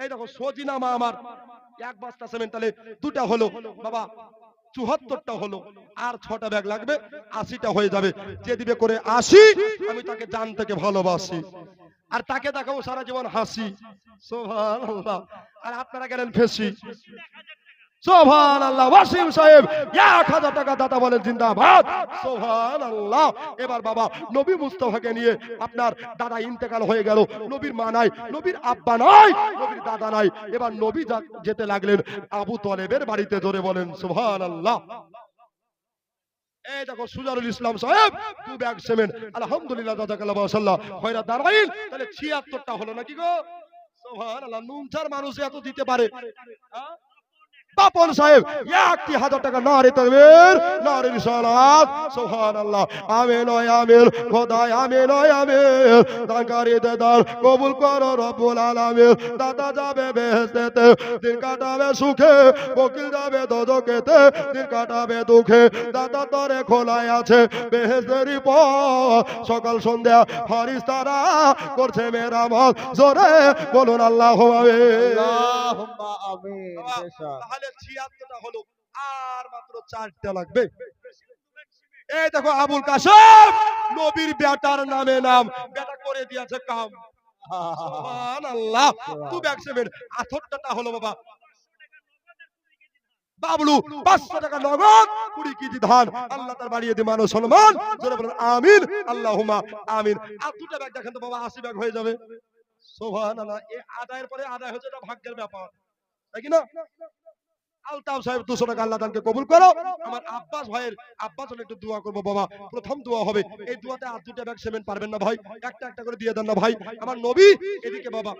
এই দেখো সজিনামা আমার এক বস্তা সিমেন্ট তাহলে দুটো হলো বাবা 74টা হলো আর 6টা ব্যাগ লাগবে 80টা হয়ে যাবে যে দিবে করে 80 আমি তাকে জান থেকে ভালোবাসি আর তাকে দেখাবো সারা জীবন হাসি সুবহানাল্লাহ আর আপনারা গেলেন ফেসি সুবহানাল্লাহ ওয়াসিম সাহেব 1000 টাকা দাতা বলেন জিন্দাবাদ সুবহানাল্লাহ এবার বাবা নবী মুস্তাফাকে নিয়ে আপনার দাদা ইন্তেকাল হয়ে গেল নবীর মা নাই নবীর আব্বা নাই নবীর দাদা নাই এবার নবী যেতে লাগলেন আবু তালেবের বাড়িতে জোরে বলেন সুবহানাল্লাহ এই দেখো সুজারুল ইসলাম সাহেব 2 ব্যাগ সিমেন্ট আলহামদুলিল্লাহ জাযাকাল্লাহু মাশাআল্লাহ খয়রা দাঁড়াইল তাহলে 76টা হলো নাকি গো সুবহানাল্লাহ নুনচার মানুষ এত দিতে পারে বাপন সাহেব 1000 টাকা নারে তাকবীর নারে রিসালাত সুবহানাল্লাহ আমিন ও আমিন খোদায় আমিন ও আমিন দানকারী দাদার কবুল করো রব্বুল আলামিন দাদা যাবে বেহেশতেতে দিন কাটাবে সুখে বকিল যাবে দোজখেতে দিন কাটাবে দুঃখে দাদা তরে খোলায় আছে বেহেশতেরই পথ সকাল সন্ধ্যা ফেরেশতারা করছে মেরামত জোরে বলুন আল্লাহু আমিন আল্লাহুম্মা আমিন তাহলে 76টা হলো আর মাত্র 4টা লাগবে এই দেখো আবুল কাসেম নবীর বেটার নামে নাম বেটা করে দিয়েছে কাম সুবহানাল্লাহ 2 ব্যাগ সিমেন্ট 78টা হলো বাবা বাবলু 500 টাকা নগদ 20 কেজি ধান আল্লাহ তার বাড়িয়ে দি মানুষ সম্মান জোরে বলেন আমিন আল্লাহুম্মা আমিন আর 2টা ব্যাগ দেখেন তো বাবা 80 ব্যাগ হয়ে যাবে সুবহানাল্লাহ এই আদায়ের পরে আদায় হচ্ছে এটা ভাগ্যের ব্যাপার তাই কি না আলতাফ সাহেব 200 টাকা আল্লাহ দানকে কবুল করো আমার আব্বাস ভাইয়ের আব্বাস জন্য একটু দোয়া করব বাবা প্রথম দোয়া হবে এই দোয়াতে আর 2টা ব্যাগ সিমেন্ট পারবেন না ভাই একটা একটা করে দিয়ে দেন না ভাই আমার নবী এদিকে বাবা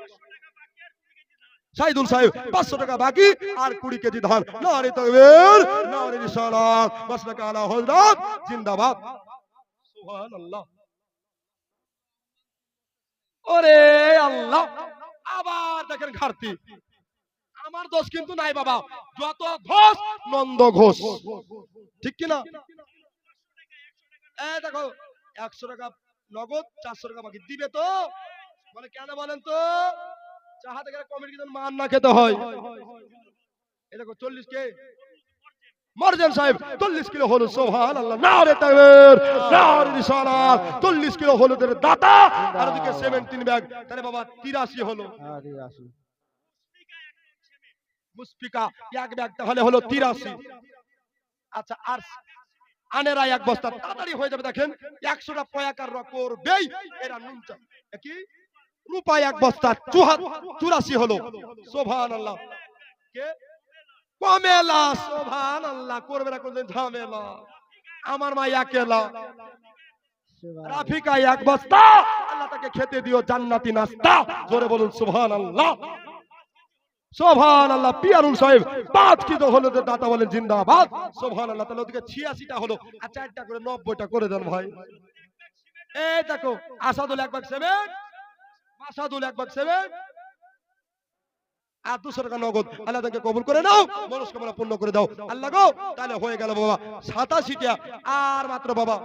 সাইদুল সাহেব 500 টাকা বাকি আর 20 কেজি ধান নারে তাকবীর নারে রিসালাত মাসলাক আলা হযরত জিন্দাবাদ সুবহানাল্লাহ ওরে আল্লাহ আবার দেখেন ঘাটতি আমার দোষ কিন্তু নাই বাবা যত ঘোষ নন্দ ঘোষ ঠিক কি না এই দেখো 100 টাকা নগদ 400 টাকা বাকি দিবে তো বলে কেন বলেন তো চাহাতে গেলে কমিটি কিন্তু মান না খেতে হয় এই দেখো 40 কে মরজান সাহেব 40 কিলো হলো সুবহানাল্লাহ নারে তাকবীর নারে রিসালাত 40 কিলো হলো এর দাতা আর ওদিকে 17 ব্যাগ তাহলে বাবা 83 হলো 83 মুসফিকা এক ব্যাগ তাহলে হলো 83 আচ্ছা আর আনেরা এক বস্তা তাড়াতাড়ি হয়ে যাবে দেখেন 100টা পয়াকার করবেই এরা নুনচা কি রূপা এক বস্তা 84 হলো সুবহানাল্লাহ কে কমেলা সুবহানাল্লাহ করবে না কোনদিন ঝামেলা আমার মা একেলা রাফিকা এক বস্তা আল্লাহ তাকে খেতে দিও জান্নাতি নাস্তা জোরে বলুন সুবহানাল্লাহ সুবহানাল্লাহ পিয়ারুল সাহেব 5 কিলো হলো যে দাতা বলেন জিন্দাবাদ সুবহানাল্লাহ তাহলে ওদিকে 86টা হলো আর 4টা করে 90টা করে দেন ভাই এই দেখো আসাদুল এক ভাগ 7 মাসাদুল এক ভাগ 7 আর 200 টাকা নগদ আল্লাহ তাকে কবুল করে নাও মনস্কামনা পূর্ণ করে দাও আল্লাহ গো তাহলে হয়ে গেল বাবা 87টা আর মাত্র বাবা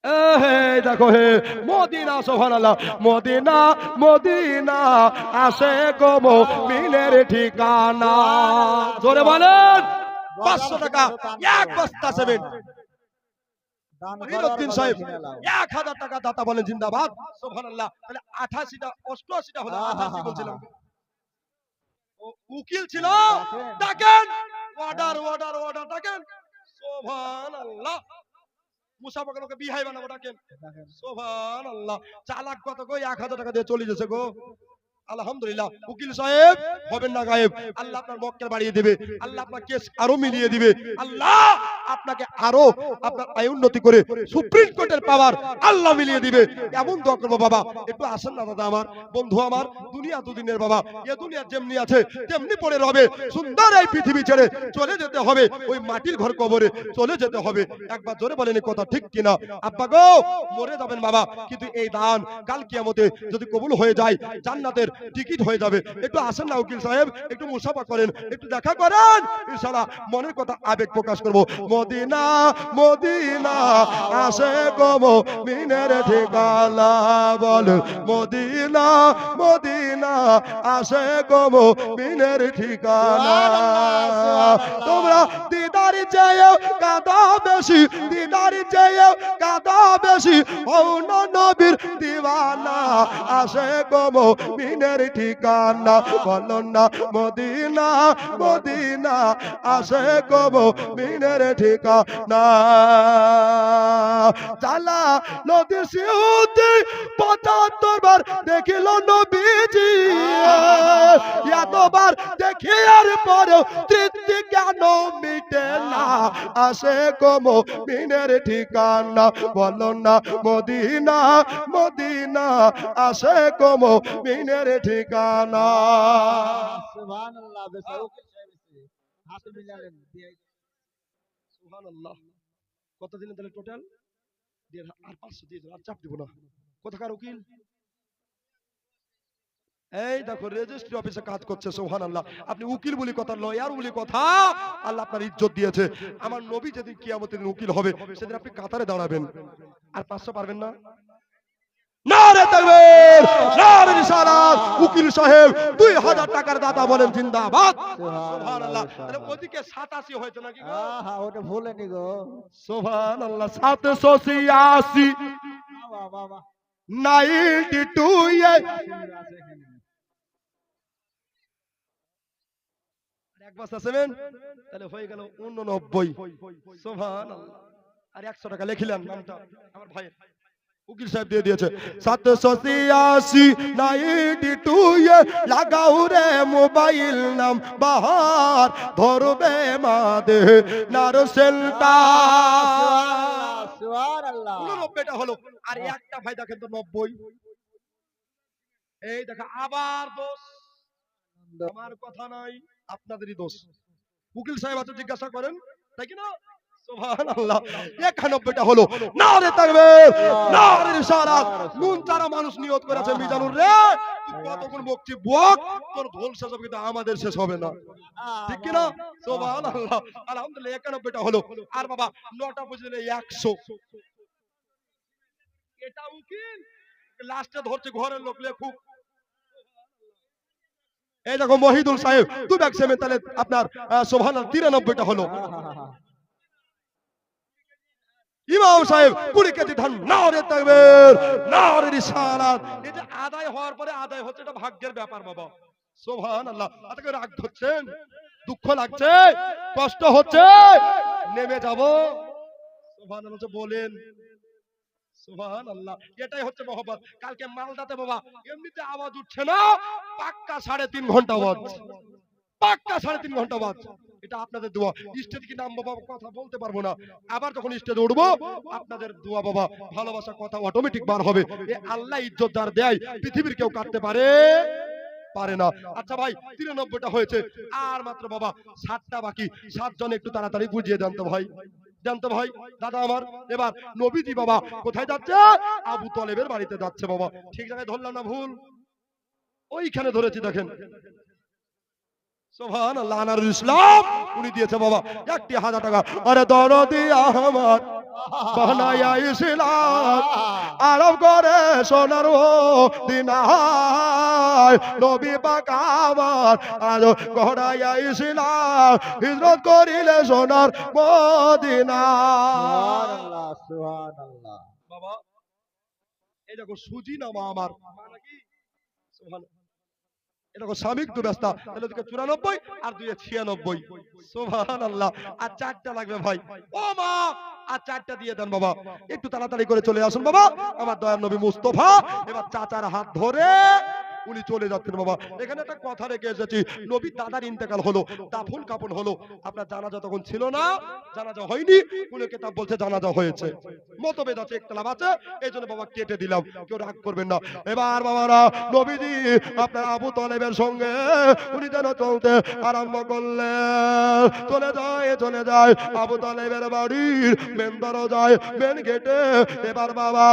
এই দেখো হে মদিনা, সুবহানাল্লাহ, মদিনা মদিনা আসে গো মুমিনের ঠিকানা। জোরে বলেন 500 টাকা এক বস্তা সিমেন্ট। মঈনুদ্দিন সাহেব 1000 টাকা দাতা বলেন জিন্দাবাদ, সুবহানাল্লাহ। তাহলে 88টা 88টা হলো, 88 বলছিলাম। ও উকিল ছিল, ডাকেন, অর্ডার অর্ডার অর্ডার ডাকেন, সুবহানাল্লাহ। মুসাফাকে বিহাই বানাবো, ডাকেন, সুবহানাল্লাহ। চালাক কত গো, 1000 টাকা দিয়ে চলে যাচ্ছে গো। আলহামদুলিল্লাহ, উকিল সাহেব হবেন না গায়েব। আল্লাহ আপনার মক্কেল বাড়িয়ে দিবে, আল্লাহ আপনার কেস আরো মিলিয়ে দিবে, আল্লাহ আপনাকে আরো আপনার আয় উন্নতি করে সুপ্রিম কোর্টের পাওয়ার আল্লাহ মিলিয়ে দিবে। এমন দোয়া করবো বাবা। একটু আসেন না দাদা আমার, বন্ধু আমার, দুনিয়া দুদিনের বাবা। এ দুনিয়া যেমনি আছে তেমনি পড়ে রবে। সুন্দর এই পৃথিবী ছেড়ে চলে যেতে হবে, ওই মাটির ঘর কবরে চলে যেতে হবে। একবার জোরে বলেন এই কথা ঠিক কিনা? আব্বা গো, মরে যাবেন বাবা, কিন্তু এই দান কাল কিয়ামতে যদি কবুল হয়ে যায় জান্নাতের টিকিট হয়ে যাবে। একটু আসেন না উকিল সাহেব, একটু মুসাফা করেন, একটু দেখা করেন, ইনশাআল্লাহ মনের কথা আবেগ প্রকাশ করব। মদিনা মদিনা আসে গো মুমিনের ঠিকানা, বল মদিনা মদিনা আসে গো মুমিনের ঠিকানা। তোমরা দিদার চেয়েও কাঁদো বেশি, দিদার চেয়েও কাঁদো বেশি, হও না নবীর দিওয়ানা, আসে গো মুমিনের ঠিকানা, বলো না মদিনা মদিনা আসে গো মুমিনের ঠিকানা। জালা নদী সিউতি 75 বার দেখিল নবীজি, এতবার দেখি আর পরেও তৃপ্তি কেন মিটে না, আসে গো মুমিনের ঠিকানা, বলো না মদিনা মদিনা আসে গো মুমিনের ঠিকানা। সুবহানাল্লাহ। বেসাউকে হাত মিলালেন। সুবহানাল্লাহ। কত দিনে তাহলে টোটাল? আর 500 দিয়ে দাও, আর চাপ দিব না। কোথাকার উকিল? এই দেখো রেজিস্ট্রি অফিসে কাজ করছে, সুবহানাল্লাহ। আপনি উকিল বলি কথা, লয়ার বলি কথা, আল্লাহ আপনার ইজ্জত দিয়েছে। আমার নবী যেদিন কিয়ামতের দিন উকিল হবে সেদিন আপনি কাতারে দাঁড়াবেন। আর 500 পারবেন না? নারে তাকবীর, নারে রিসালাত। উকিল সাহেব 2000 টাকার দাতা বলেন জিন্দাবাদ, সুবহানাল্লাহ। তাহলে ওদিকে 87 হয়েছে নাকি গো? হ্যাঁ, ওটা ভুলেনি গো। সুবহানাল্লাহ। 786 বাহ বাহ বাহ। 92 এক বস্তা সিমেন্ট, তাহলে হয়ে গেল 89। সুবহানাল্লাহ। আর 100 টাকা লিখিলেন নামটা আমার ভাইয়ের, উকিল সাহেব দিয়ে দিয়েছে। 786 92 লাগাও রে মোবাইল নাম বাহার, ধরবে মাদে নারসেলটা। সুবহানাল্লাহ। 89টা হলো, আর একটা ভাই দেখেন তো 90। এই দেখো আবার দোষ, আমার কথা নাই, আপনাদেরই দোষ। উকিল সাহেব আছে জিজ্ঞাসা করেন, তাই কি না? সুবহানাল্লাহ। 91টা হলো। নারে তাকবীর, নারে রিসালাত। নুন চারা মানুষ নিয়ত করেছে মিজানুর রে, তুই কতক্ষণ বকছি বক, তোর ঢোল শেষ হবে কিন্তু আমাদের শেষ হবে না, ঠিক কি না? সুবহানাল্লাহ। আলহামদুলিল্লাহ 91টা হলো। আর বাবা 9টা পর্যন্ত 100। এটা উকিল লাস্টে ধরছে ঘরের লোক লেখুক। এই দেখো মহিদুল সাহেব 2 ব্যাগ সিমেন্ট, তাহলে আপনার সুবহানাল্লাহ 93টা হলো। ইমাম সাহেব 20 কেজি ধান, নারে তাকবীর, নারে রিসালাত। এটা আদায় হওয়ার পরে আদায় হচ্ছে, এটা ভাগ্যের ব্যাপার বাবা, সুবহানাল্লাহ। আজকে রাগ ধরছেন, দুঃখ লাগছে, কষ্ট হচ্ছে, নেমে যাব, সুবহানাল্লাহ বলেন, সুবহানাল্লাহ। এটাই হচ্ছে মহব্বত। কালকে মালদাতে বাবা এমনিতে আওয়াজ উঠছে না, পাক্কা 3.5 ঘন্টা আওয়াজ, পাক্কা 3.5 ঘন্টা আওয়াজ। এটা আপনাদের দোয়া। স্টেজ কি নাম বাবা কথা বলতে পারবো না, আবার যখন স্টেজে উঠবো আপনাদের দোয়া বাবা, ভালোবাসা কথা অটোমেটিক বার হবে। এ আল্লাহ ইজ্জত যার দেয় পৃথিবীর কেউ কাটতে পারে না। আচ্ছা ভাই 93টা হয়েছে, আর মাত্র বাবা 7টা বাকি। 7 জন একটু তাড়াতাড়ি বুঝিয়ে দেন তো ভাই, জানতো ভাই দাদা আমার। এবার নবীজি বাবা কোথায় যাচ্ছে? আবু তলেবের বাড়িতে যাচ্ছে বাবা। ঠিক জায়গায় ধরলাম না ভুল? ওইখানে ধরেছি দেখেন, সুবহানাল্লাহ। আনারুল ইসলাম উনি দিয়েছে বাবা 1000 টাকা। আরে দরদি আমার বানায়া ইসলাম আরব করে সোনার মদিনায় নবী পাক আমার আজ গড়াইয়া ইসলাম হিজরত করিলে সোনার মদিনায়। সুবহানাল্লাহ সুবহানাল্লাহ। বাবা এই দেখো সুজি নামা আমার মানে কি সুবহানাল্লাহ। এরকম স্বামী তো ব্যস্ত তাহলে ওদিকে 94 আর 2 96 সুবহানাল্লাহ। আর 4টা লাগবে ভাই। ও মা আর 4টা দিয়ে দেন বাবা, একটু তাড়াতাড়ি করে চলে আসুন বাবা। আমার দয়ার নবী মুস্তাফা এবার চাচার হাত ধরে উনি চলে যাচ্ছেন বাবা। এখানে একটা কথা রেখে এসেছি, নবীর দাদার ইন্তেকাল হলো, দাফন কাফন হলো, আপনার জানাজা তখন ছিল না, জানাজা হয়নি, কোন কিতাব বলছে জানাজা হয়েছে, মতভেদ আছে, ইখতিলাফ আছে, এইজন্য বাবা কেটে দিলাম, কেউ রাগ করবেন না। এবার বাবারা নবীজি আপনার আবু তালেবের সঙ্গে উনি যেন চলতে আরম্ভ করলেন। চলে যায় আবু তালেবের বাড়ির মেন দরজায়, মেন গেটে। এবার বাবা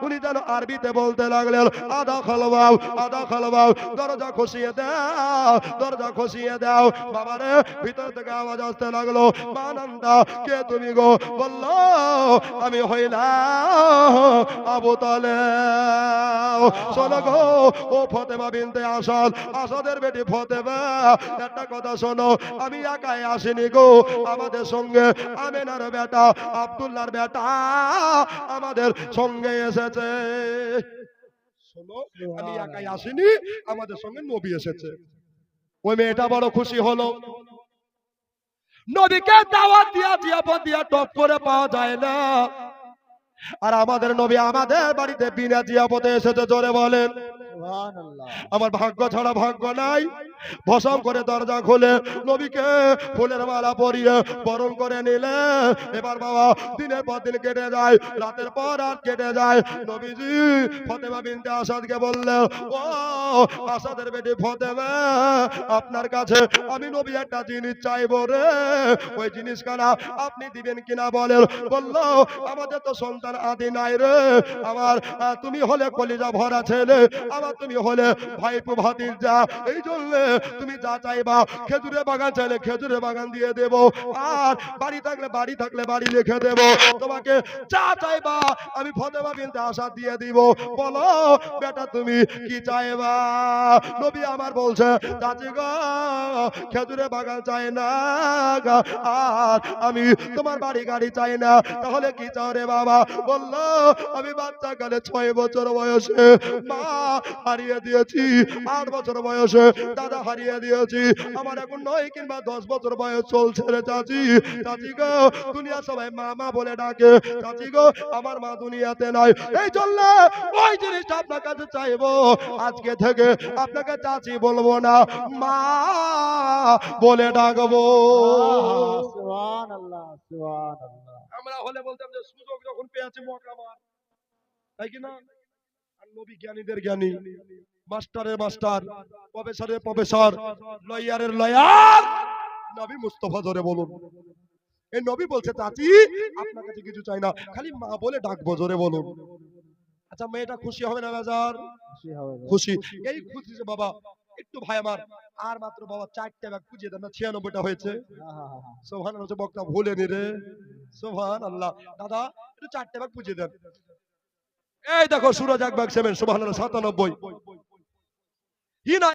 উনি যেন আরবিতে বলতে লাগলেন, আদা খালবাও আদা খালবাও, দরজা খসিয়ে দাও দরজা খসিয়ে দাও। বাবারে ভিতর থেকে আওয়াজ আসতে লাগলো, মানন্দা কে তুমি গো? বললো আমি হইলাম আবু তালেব। শোনো গো ও ফতেমা বিনতে আসাদ, আসাদের বেটি ফতেমা, একটা কথা শোনো, আমি একাই আসিনি গো, আমাদের সঙ্গে আমেনার বেটা আব্দুল্লাহর বেটা আমাদের সঙ্গে এসেছে। শোনো আমি একাই আসিনি, আমাদের সঙ্গে নবী এসেছে। ওই মেয়েটা বড় খুশি হলো। নবীকে দাওয়াত দিয়া জিয়াফত দিয়া টপ করে পাওয়া যায় না, আর আমাদের নবী আমাদের বাড়িতে বিনা জিয়াফতে এসেছে। জোরে বলেন সুবহানাল্লাহ। আমার ভাগ্য ছাড়া ভাগ্য নাই। ভসম করে দরজা খুলে নবীকে ফুলের মালা পরিয়ে বরণ করে নিলে। এবার বাবা দিনের পর দিন কেটে যায়, রাতের পর রাত কেটে যায়। নবীজি ফতেমা বিনতে আসাদকে বললেন, ও আসাদের বেটি ফতেমা, আপনার কাছে আমি নবী একটা জিনিস চাইবো রে, ওই জিনিস কানা আপনি দিবেন কিনা বলেন। বললো আমাদের তো সন্তান আদি নাই রে, আমার তুমি হলে কলিজা ভরা ছেলে, আমার তুমি হলে ভাইপো ভাতিজা, এই জন্য তুমি যা চাইবা, খেজুরের বাগান চাইলে খেজুরের বাগান দিয়ে দেব, আর বাড়ি থাকলে বাড়ি লিখে দেব, তোমাকে যা চাইবা আমি ফতেমা বিনতে আসাদ দিয়ে দিব। বলো বেটা তুমি কি চাইবা? নবী আমার বলছে, চাচি গো খেজুরের বাগান চাই না, আর আমি তোমার বাড়ি গাড়ি চাই না, তাহলে কি চাও রে বাবা? বললো আমি বাচ্চা কালে 6 বছর বয়সে মা হারিয়ে দিয়েছি, 8 বছর বয়সে দাদা হারিয়ে দিয়েছি, আমার এখন 9 কিংবা 10 বছর বয়স চলছে রে চাচি। চাচি গো দুনিয়া সবাই মা বলে ডাকে, চাচি গো আমার মা দুনিয়াতে নাই, এই জন্য ওই জিনিসটা আপনার কাছে চাইবো। আজকে থেকে আপনাকে চাচি বলবো না, মা বলে ডাকবো। সুবহানাল্লাহ সুবহানাল্লাহ। আমরা হলে বলতাম যে সুযোগ যখন পেয়েছে মৌকা মার, তাই কি না? আর নবী জ্ঞানীদের জ্ঞানী, মাস্টারের মাস্টার, প্রফেসরের প্রফেসর, লয়ারের লয়ার, নবী মুস্তাফা। জোরে বলুন এই নবী বলছে, চাচি আপনার কাছে কিছু চাই না, খালি মা বলে ডাকবো। জোরে বলুন। আচ্ছা মেয়েটা খুশি হবে না বাজার? খুশি হবে ভাই। খুশি। এই খুশি যে বাবা একটু ভাই আমার আর মাত্র বাবা 4টা ব্যাগ খুঁজিয়ে দেন না, 96টা হয়েছে। আহা। সুবহানাল্লাহ, বক্তা ভুলেনি রে। সুবহানাল্লাহ। দাদা একটু 4টা ব্যাগ খুঁজিয়ে দেন। এই দেখো সুরজ 1 ব্যাগ 7, সুবহানাল্লাহ 97।